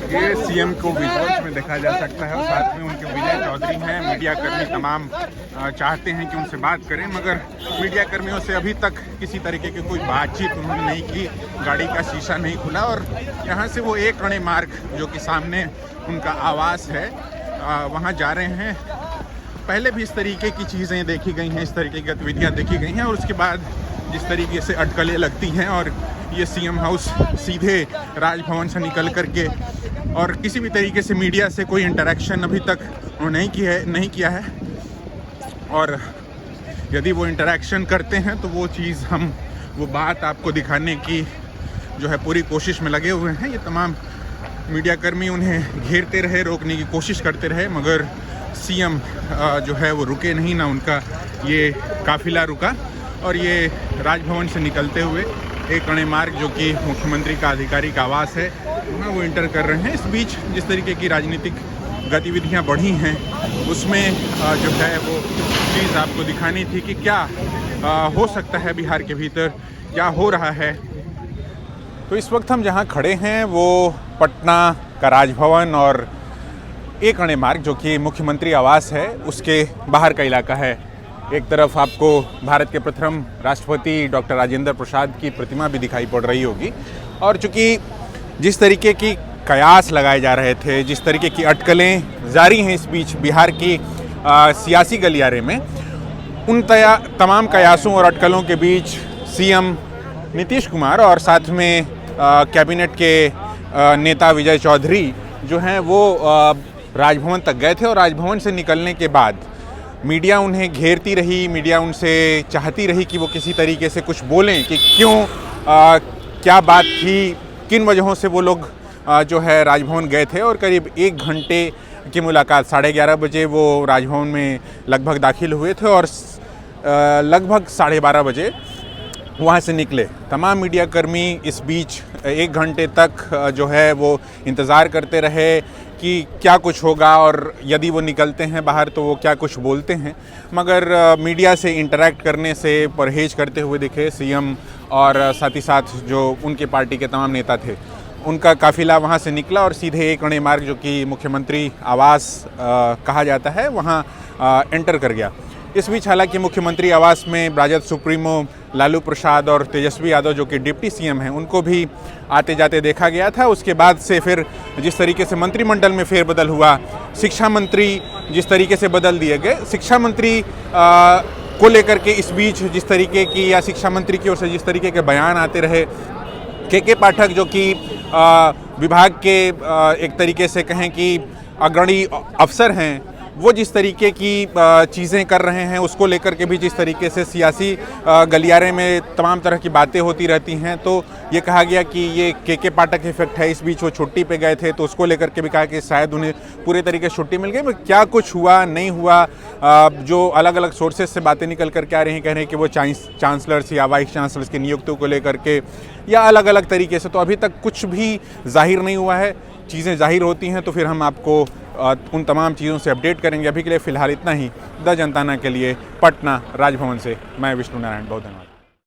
ये सीएम को विजुअल्स में देखा जा सकता है और साथ में उनके विजय चौधरी हैं। मीडिया कर्मी तमाम चाहते हैं कि उनसे बात करें, मगर मीडिया कर्मियों से अभी तक किसी तरीके की कोई बातचीत उन्होंने नहीं की। गाड़ी का शीशा नहीं खुला और यहाँ से वो एक अणे मार्ग जो कि सामने उनका आवास है वहाँ जा रहे हैं। पहले भी इस तरीके की चीज़ें देखी गई हैं, इस तरीके की गतिविधियाँ देखी गई हैं और उसके बाद जिस तरीके से अटकलें लगती हैं और ये सीएम हाउस सीधे राजभवन से निकल करके और किसी भी तरीके से मीडिया से कोई इंटरेक्शन अभी तक उन्होंने नहीं किया है। और यदि वो इंटरेक्शन करते हैं तो वो बात आपको दिखाने की जो है पूरी कोशिश में लगे हुए हैं। ये तमाम मीडिया कर्मी उन्हें घेरते रहे, रोकने की कोशिश करते रहे, मगर सीएम जो है वो रुके नहीं, ना उनका ये काफिला रुका। और ये राजभवन से निकलते हुए एक अणे मार्ग जो कि मुख्यमंत्री का आधिकारिक आवास है वहाँ वो इंटर कर रहे हैं। इस बीच जिस तरीके की राजनीतिक गतिविधियाँ बढ़ी हैं उसमें जो है वो चीज़ आपको दिखानी थी कि क्या हो सकता है बिहार के भीतर, क्या हो रहा है। तो इस वक्त हम जहाँ खड़े हैं वो पटना का राजभवन और एक अणे मार्ग जो कि मुख्यमंत्री आवास है उसके बाहर का इलाका है। एक तरफ आपको भारत के प्रथम राष्ट्रपति डॉक्टर राजेंद्र प्रसाद की प्रतिमा भी दिखाई पड़ रही होगी। और चूँकि जिस तरीके की कयास लगाए जा रहे थे, जिस तरीके की अटकलें जारी हैं इस बीच बिहार की सियासी गलियारे में, उन तमाम कयासों और अटकलों के बीच सीएम नीतीश कुमार और साथ में कैबिनेट के नेता विजय चौधरी जो हैं वो राजभवन तक गए थे। और राजभवन से निकलने के बाद मीडिया उन्हें घेरती रही, मीडिया उनसे चाहती रही कि वो किसी तरीके से कुछ बोलें कि क्यों क्या बात थी, किन वजहों से वो लोग जो है राजभवन गए थे। और करीब 1 घंटे की मुलाकात, 11:30 बजे वो राजभवन में लगभग दाखिल हुए थे और लगभग 12:30 बजे वहाँ से निकले। तमाम मीडिया कर्मी इस बीच 1 घंटे तक जो है वो इंतज़ार करते रहे कि क्या कुछ होगा और यदि वो निकलते हैं बाहर तो वो क्या कुछ बोलते हैं। मगर मीडिया से इंटरेक्ट करने से परहेज करते हुए दिखे सीएम और साथ ही साथ जो उनके पार्टी के तमाम नेता थे। उनका काफिला वहाँ से निकला और सीधे एक अणे मार्ग जो कि मुख्यमंत्री आवास कहा जाता है वहाँ एंटर कर गया। इस बीच हालांकि मुख्यमंत्री आवास में राजद सुप्रीमो लालू प्रसाद और तेजस्वी यादव जो कि डिप्टी सीएम हैं उनको भी आते जाते देखा गया था। उसके बाद से फिर जिस तरीके से मंत्रिमंडल में फेरबदल हुआ, शिक्षा मंत्री जिस तरीके से बदल दिए गए, शिक्षा मंत्री को लेकर के इस बीच जिस तरीके की या शिक्षा मंत्री की ओर से जिस तरीके के बयान आते रहे, के पाठक जो कि विभाग के एक तरीके से कहें कि अग्रणी अफसर हैं, वो जिस तरीके की चीज़ें कर रहे हैं उसको लेकर के भी जिस तरीके से सियासी गलियारे में तमाम तरह की बातें होती रहती हैं, तो ये कहा गया कि ये के पाठक इफेक्ट है। इस बीच वो छुट्टी पे गए थे तो उसको लेकर के भी कहा कि शायद उन्हें पूरे तरीके से छुट्टी मिल गई। क्या कुछ हुआ नहीं हुआ, जो अलग अलग सोर्सेज से बातें निकल कर के आ रही हैं, कह रहे हैं कि वो चांसलर्स या वाइस चांसलर्स की नियुक्तियों को लेकर के या अलग अलग तरीके से, तो अभी तक कुछ भी जाहिर नहीं हुआ है। चीज़ें जाहिर होती हैं तो फिर हम आपको उन तमाम चीज़ों से अपडेट करेंगे। अभी के लिए फ़िलहाल इतना ही। द जनताना के लिए पटना राजभवन से मैं विष्णु नारायण, बहुत धन्यवाद।